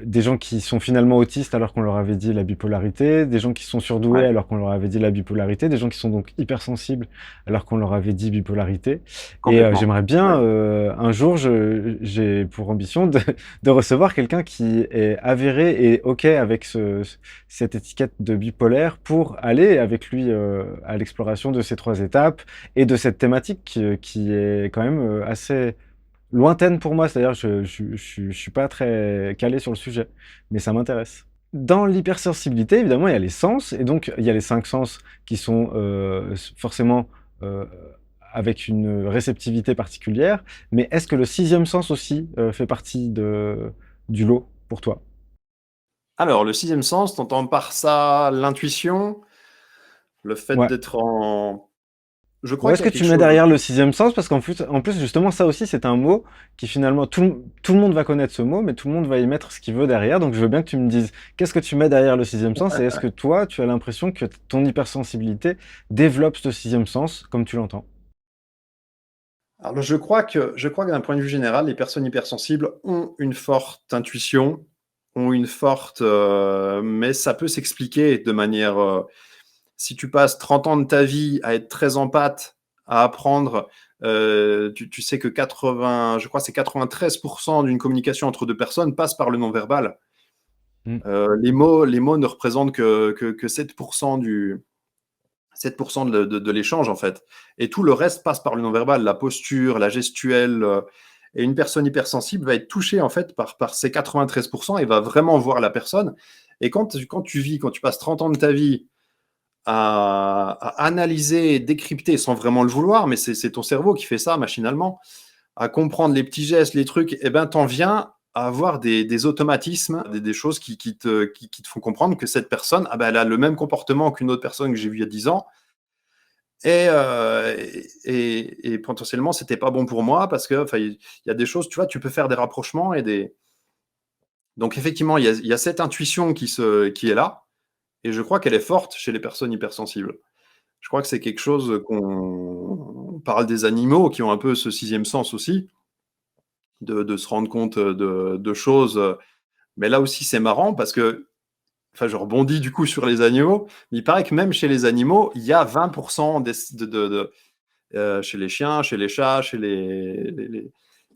[SPEAKER 1] des gens qui sont finalement autistes alors qu'on leur avait dit la bipolarité, des gens qui sont surdoués
[SPEAKER 2] Ouais,
[SPEAKER 1] alors qu'on leur avait dit la bipolarité, des gens qui sont donc hypersensibles alors qu'on leur avait dit bipolarité. Et
[SPEAKER 2] complètement.
[SPEAKER 1] j'aimerais
[SPEAKER 2] Ouais.
[SPEAKER 1] bien un jour, j'ai pour ambition de recevoir quelqu'un qui est avéré et OK avec cette étiquette de bipolaire pour aller avec lui à l'exploration de ces 3 étapes et de cette thématique qui est quand même assez lointaine pour moi. C'est-à-dire, je suis pas très calé sur le sujet, mais ça m'intéresse. Dans l'hypersensibilité, évidemment, il y a les sens, et donc il y a les 5 sens qui sont forcément euh, avec une réceptivité particulière. Mais est-ce que le 6e sens aussi fait partie du lot pour toi?
[SPEAKER 2] Alors, le sixième sens, t'entends par ça l'intuition, le fait
[SPEAKER 1] Ouais.
[SPEAKER 2] d'être en. Je
[SPEAKER 1] Où
[SPEAKER 2] crois
[SPEAKER 1] est-ce
[SPEAKER 2] qu'il y a
[SPEAKER 1] que
[SPEAKER 2] quelque
[SPEAKER 1] tu mets
[SPEAKER 2] chose.
[SPEAKER 1] derrière le 6e sens? Parce qu'en plus, justement, ça aussi, c'est un mot qui finalement, tout le monde va connaître ce mot, mais tout le monde va y mettre ce qu'il veut derrière. Donc, je veux bien que tu me dises, qu'est-ce que tu mets derrière le 6e sens? Et est-ce que toi, tu as l'impression que ton hypersensibilité développe ce 6e sens comme tu l'entends?
[SPEAKER 2] Alors, je crois que d'un point de vue général, les personnes hypersensibles ont une forte intuition, ont une forte. Mais ça peut s'expliquer de manière. Si tu passes 30 ans de ta vie à être très empathe, à apprendre Tu sais que 80, je crois que c'est 93% d'une communication entre deux personnes passe par le non-verbal.
[SPEAKER 1] Mm.
[SPEAKER 2] Les mots ne représentent que 7% 7% de l'échange, en fait. Et tout le reste passe par le non-verbal, la posture, la gestuelle. Et une personne hypersensible va être touchée, en fait, par ces 93% et va vraiment voir la personne. Et quand tu passes 30 ans de ta vie à analyser, décrypter sans vraiment le vouloir, mais c'est ton cerveau qui fait ça machinalement, à comprendre les petits gestes, les trucs, et ben t'en viens à avoir des automatismes, des choses qui te font comprendre que cette personne, ah ben, elle a le même comportement qu'une autre personne que j'ai vue il y a 10 ans, et potentiellement, c'était pas bon pour moi parce que, enfin, il y a des choses, tu vois, tu peux faire des rapprochements et des. Donc, effectivement, il y a cette intuition qui est là, et je crois qu'elle est forte chez les personnes hypersensibles. Je crois que c'est quelque chose qu'on parle des animaux qui ont un peu ce sixième sens aussi, de se rendre compte de choses. Mais là aussi, c'est marrant parce que, enfin, je rebondis du coup sur les animaux. Mais il paraît que même chez les animaux, il y a 20% chez les chiens, chez les chats, chez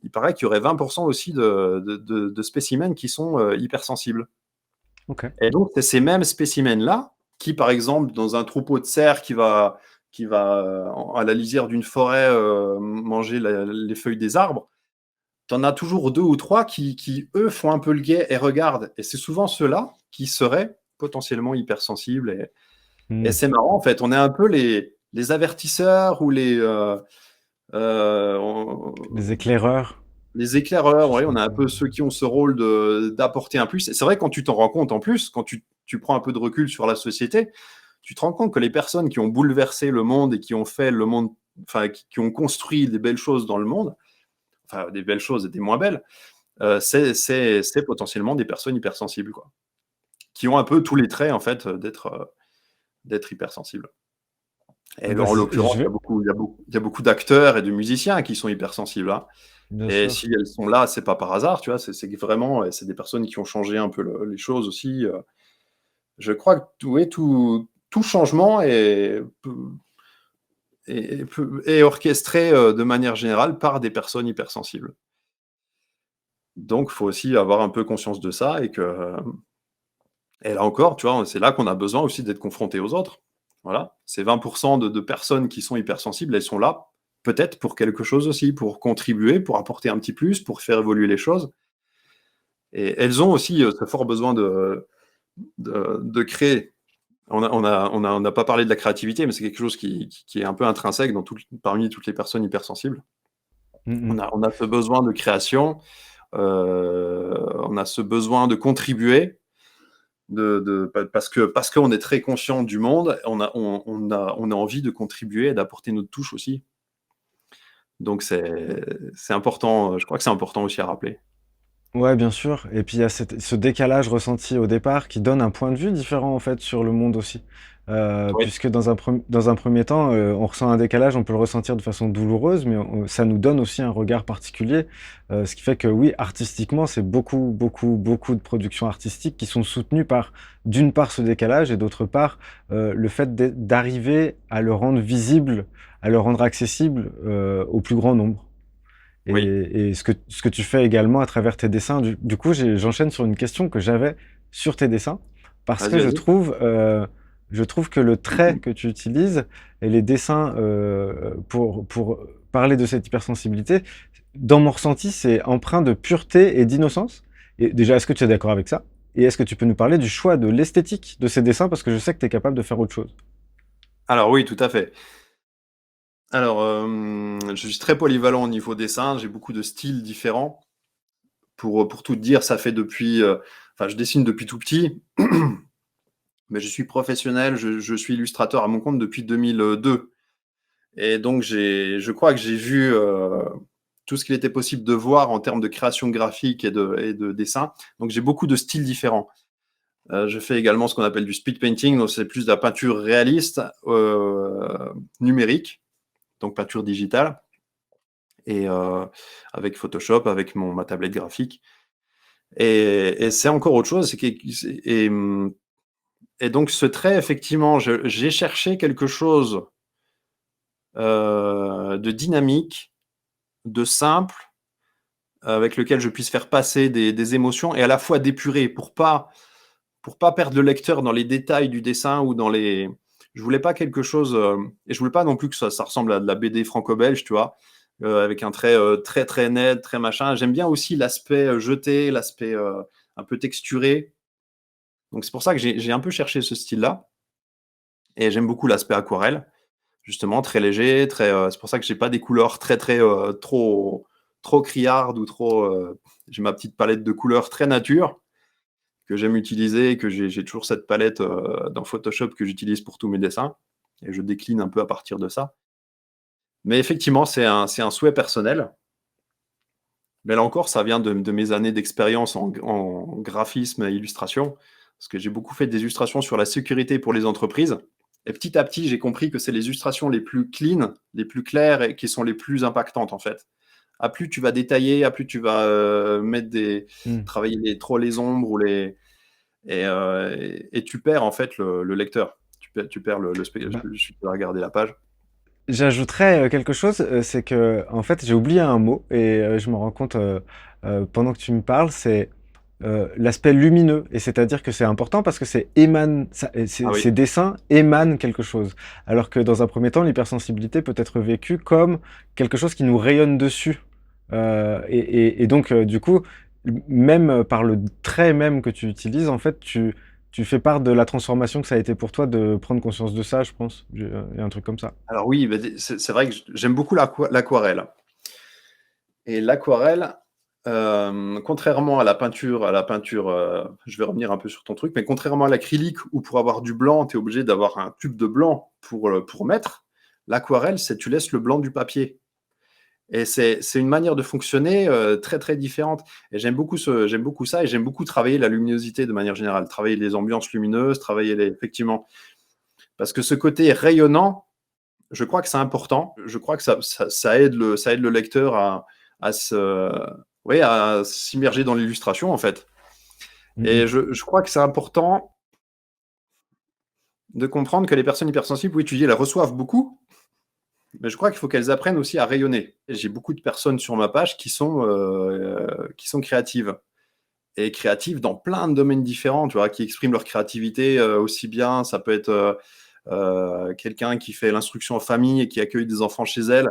[SPEAKER 2] il paraît qu'il y aurait 20% aussi de spécimens qui sont hypersensibles.
[SPEAKER 1] Ok.
[SPEAKER 2] Et donc, c'est ces mêmes spécimens-là qui, par exemple, dans un troupeau de cerfs qui va à la lisière d'une forêt manger les feuilles des arbres, tu en as toujours 2 ou 3 qui, eux, font un peu le guet et regardent. Et c'est souvent ceux-là qui seraient potentiellement hypersensibles. Et
[SPEAKER 1] Mm.
[SPEAKER 2] c'est marrant, en fait. On est un peu les avertisseurs ou
[SPEAKER 1] Les éclaireurs.
[SPEAKER 2] les éclaireurs.
[SPEAKER 1] Je
[SPEAKER 2] Ouais,
[SPEAKER 1] sais
[SPEAKER 2] on a un
[SPEAKER 1] pas.
[SPEAKER 2] peu ceux qui ont ce rôle d'apporter un plus. Et c'est vrai, quand tu t'en rends compte, en plus, quand tu prends un peu de recul sur la société, tu te rends compte que les personnes qui ont bouleversé le monde et qui ont fait le monde, enfin, qui ont construit des belles choses dans le monde, enfin, des belles choses et des moins belles, c'est potentiellement des personnes hypersensibles, quoi, qui ont un peu tous les traits, en fait, d'être hypersensibles. Et
[SPEAKER 1] Bah,
[SPEAKER 2] en l'occurrence,
[SPEAKER 1] je
[SPEAKER 2] il y a
[SPEAKER 1] vais,
[SPEAKER 2] beaucoup, il y a beaucoup, il y a beaucoup d'acteurs et de musiciens qui sont hypersensibles, hein.
[SPEAKER 1] bien
[SPEAKER 2] Et
[SPEAKER 1] sûr.
[SPEAKER 2] si elles sont là, c'est pas par hasard, tu vois, c'est vraiment, c'est des personnes qui ont changé un peu les choses aussi. Je crois que tout changement est orchestré de manière générale par des personnes hypersensibles. Donc, il faut aussi avoir un peu conscience de ça et là encore, tu vois, c'est là qu'on a besoin aussi d'être confronté aux autres. Voilà, ces 20% de personnes qui sont hypersensibles, elles sont là peut-être pour quelque chose aussi, pour contribuer, pour apporter un petit plus, pour faire évoluer les choses. Et elles ont aussi ce fort besoin de créer. On n'a pas parlé de la créativité, mais c'est quelque chose qui est un peu intrinsèque parmi toutes les personnes hypersensibles.
[SPEAKER 1] Mm,
[SPEAKER 2] On a ce besoin de création, on a ce besoin de contribuer, parce qu'on est très conscient du monde, on a envie de contribuer et d'apporter notre touche aussi. Donc c'est important, je crois que c'est important aussi à rappeler.
[SPEAKER 1] Ouais, bien sûr. Et puis il y a ce décalage ressenti au départ qui donne un point de vue différent en fait sur le monde aussi.
[SPEAKER 2] Oui,
[SPEAKER 1] Puisque dans un premier temps, on ressent un décalage, on peut le ressentir de façon douloureuse, mais ça nous donne aussi un regard particulier. Ce qui fait que oui, artistiquement, c'est beaucoup, beaucoup, beaucoup de productions artistiques qui sont soutenues par, d'une part, ce décalage et d'autre part, le fait d'arriver à le rendre visible, à le rendre accessible au plus grand nombre.
[SPEAKER 2] oui,
[SPEAKER 1] Et ce que tu fais également à travers tes dessins, du coup, j'enchaîne sur une question que j'avais sur tes dessins, parce
[SPEAKER 2] vas-y,
[SPEAKER 1] que
[SPEAKER 2] vas-y.
[SPEAKER 1] je trouve que le trait que tu utilises et les dessins pour parler de cette hypersensibilité, dans mon ressenti, c'est empreint de pureté et d'innocence. Et déjà, est-ce que tu es d'accord avec ça? Et est-ce que tu peux nous parler du choix de l'esthétique de ces dessins, parce que je sais que tu es capable de faire autre chose?
[SPEAKER 2] Alors oui, tout à fait. Alors, je suis très polyvalent au niveau dessin, j'ai beaucoup de styles différents. Pour tout te dire, ça fait enfin, je dessine depuis tout petit, mais je suis professionnel, je suis illustrateur à mon compte depuis 2002. Et donc, je crois que j'ai vu tout ce qu'il était possible de voir en termes de création graphique et de dessin. Donc, j'ai beaucoup de styles différents. Je fais également ce qu'on appelle du speed painting, donc c'est plus de la peinture réaliste, numérique, donc peinture digitale, et avec Photoshop, avec ma tablette graphique. Et c'est encore autre chose. Et donc ce trait, effectivement, j'ai cherché quelque chose de dynamique, de simple, avec lequel je puisse faire passer des émotions et à la fois d'épuré pour pas perdre le lecteur dans les détails du dessin ou dans les. Je voulais pas quelque chose et je voulais pas non plus que ça ressemble à de la BD franco-belge, tu vois, avec un trait très très net, très machin. J'aime bien aussi l'aspect jeté, l'aspect un peu texturé. Donc c'est pour ça que j'ai un peu cherché ce style-là et j'aime beaucoup l'aspect aquarelle, justement très léger, très. C'est pour ça que j'ai pas des couleurs très très trop criardes ou trop. J'ai ma petite palette de couleurs très nature que j'aime utiliser, que j'ai toujours cette palette dans Photoshop que j'utilise pour tous mes dessins, et je décline un peu à partir de ça. Mais effectivement, c'est un souhait personnel. Mais là encore, ça vient de mes années d'expérience en graphisme et illustration, parce que j'ai beaucoup fait des illustrations sur la sécurité pour les entreprises. Et petit à petit, j'ai compris que c'est les illustrations les plus clean, les plus claires et qui sont les plus impactantes en fait. À plus tu vas détailler, à plus tu vas mettre
[SPEAKER 1] Mmh.
[SPEAKER 2] travailler trop les ombres ou les, et tu perds en fait le lecteur. Tu perds
[SPEAKER 1] Bah,
[SPEAKER 2] je peux regarder la page.
[SPEAKER 1] j'ajouterais, quelque chose, c'est que en fait, j'ai oublié un mot et je me rends compte, pendant que tu me parles, c'est, l'aspect lumineux et c'est-à-dire que c'est important parce que c'est émane ça et
[SPEAKER 2] Ah oui.
[SPEAKER 1] ces dessins émanent quelque chose. Alors que dans un premier temps, l'hypersensibilité peut être vécue comme quelque chose qui nous rayonne dessus. Et donc du coup, même par le trait même que tu utilises, en fait, tu fais part de la transformation que ça a été pour toi de prendre conscience de ça, je pense. Il y a un truc comme ça.
[SPEAKER 2] Alors oui, bah, c'est vrai que j'aime beaucoup l'aquarelle. Et l'aquarelle, contrairement à la peinture, je vais revenir un peu sur ton truc, mais contrairement à l'acrylique où pour avoir du blanc, tu es obligé d'avoir un tube de blanc pour mettre, l'aquarelle, c'est tu laisses le blanc du papier. Et c'est une manière de fonctionner très très différente. Et j'aime beaucoup ça et j'aime beaucoup travailler la luminosité de manière générale, travailler les ambiances lumineuses, travailler effectivement. Parce que ce côté rayonnant, je crois que c'est important. Je crois que ça aide le lecteur à oui, à s'immerger dans l'illustration en fait.
[SPEAKER 1] Mmh mh.
[SPEAKER 2] Et je crois que c'est important de comprendre que les personnes hypersensibles, oui, tu dis, elles reçoivent beaucoup, mais je crois qu'il faut qu'elles apprennent aussi à rayonner. Et j'ai beaucoup de personnes sur ma page qui sont créatives. Et créatives dans plein de domaines différents, tu vois, qui expriment leur créativité aussi bien. Ça peut être quelqu'un qui fait l'instruction en famille et qui accueille des enfants chez elle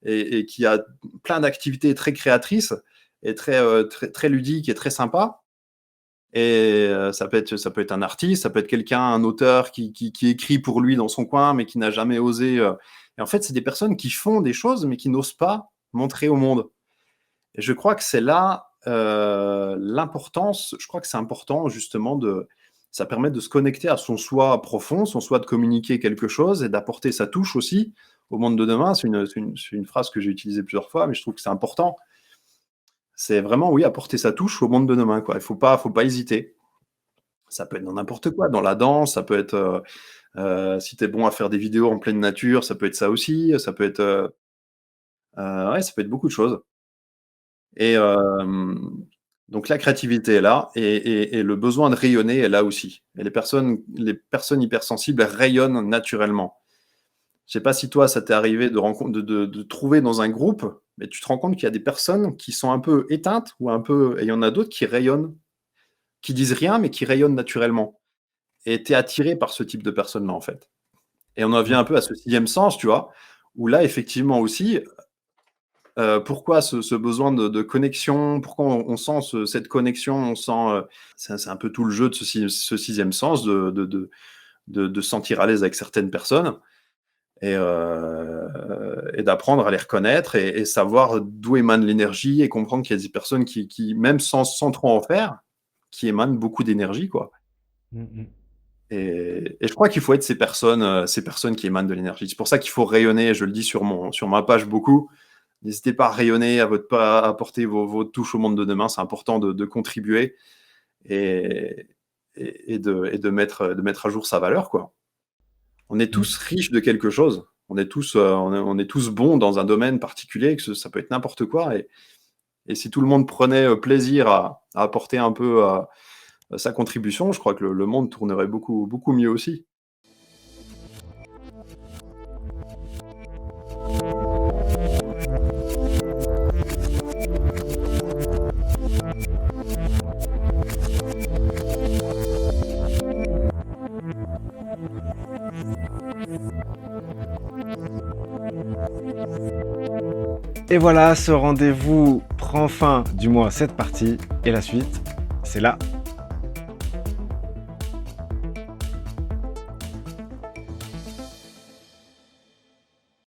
[SPEAKER 2] et qui a plein d'activités très créatrices et très ludiques et très sympas. Et ça peut être un artiste, ça peut être quelqu'un, un auteur qui écrit pour lui dans son coin, mais qui n'a jamais osé. Et en fait, c'est des personnes qui font des choses, mais qui n'osent pas montrer au monde. Et je crois que c'est là l'importance. Je crois que c'est important justement de. Ça permet de se connecter à son soi profond, son soi de communiquer quelque chose et d'apporter sa touche aussi au monde de demain. C'est une phrase que j'ai utilisée plusieurs fois, mais je trouve que c'est important. C'est vraiment, oui, apporter sa touche au monde de demain, quoi. Il faut pas hésiter. Ça peut être dans n'importe quoi, dans la danse, ça peut être si tu es bon à faire des vidéos en pleine nature, ça peut être ça aussi. Ça peut être ouais, ça peut être beaucoup de choses. Et donc la créativité est là et le besoin de rayonner est là aussi. Et les personnes hypersensibles, elles rayonnent naturellement. Je sais pas si toi, ça t'est arrivé de trouver dans un groupe, mais tu te rends compte qu'il y a des personnes qui sont un peu éteintes ou un peu et il y en a d'autres qui rayonnent, qui disent rien, mais qui rayonnent naturellement. Et tu es attiré par ce type de personnes-là, en fait. Et on en vient un peu à ce sixième sens, tu vois? Où là, effectivement aussi, pourquoi ce besoin de connexion? Pourquoi on sent cette connexion? On sent, c'est un peu tout le jeu de ce sixième sens de se sentir à l'aise avec certaines personnes et d'apprendre à les reconnaître et savoir d'où émane l'énergie et comprendre qu'il y a des personnes qui même sans trop en faire, qui émanent beaucoup d'énergie, quoi.
[SPEAKER 1] Mmh mh.
[SPEAKER 2] Et je crois qu'il faut être ces personnes qui émanent de l'énergie. C'est pour ça qu'il faut rayonner, je le dis sur ma page beaucoup. N'hésitez pas à rayonner, à apporter vos touches au monde de demain. C'est important de contribuer et, de mettre à jour sa valeur, quoi. On est
[SPEAKER 1] Mmh.
[SPEAKER 2] tous riches de quelque chose. On est tous bons dans un domaine particulier, ça peut être n'importe quoi. Et si tout le monde prenait plaisir à apporter un peu sa contribution, je crois que le monde tournerait beaucoup, beaucoup mieux aussi.
[SPEAKER 1] Et voilà, ce rendez-vous prend fin, du moins cette partie, et la suite, c'est là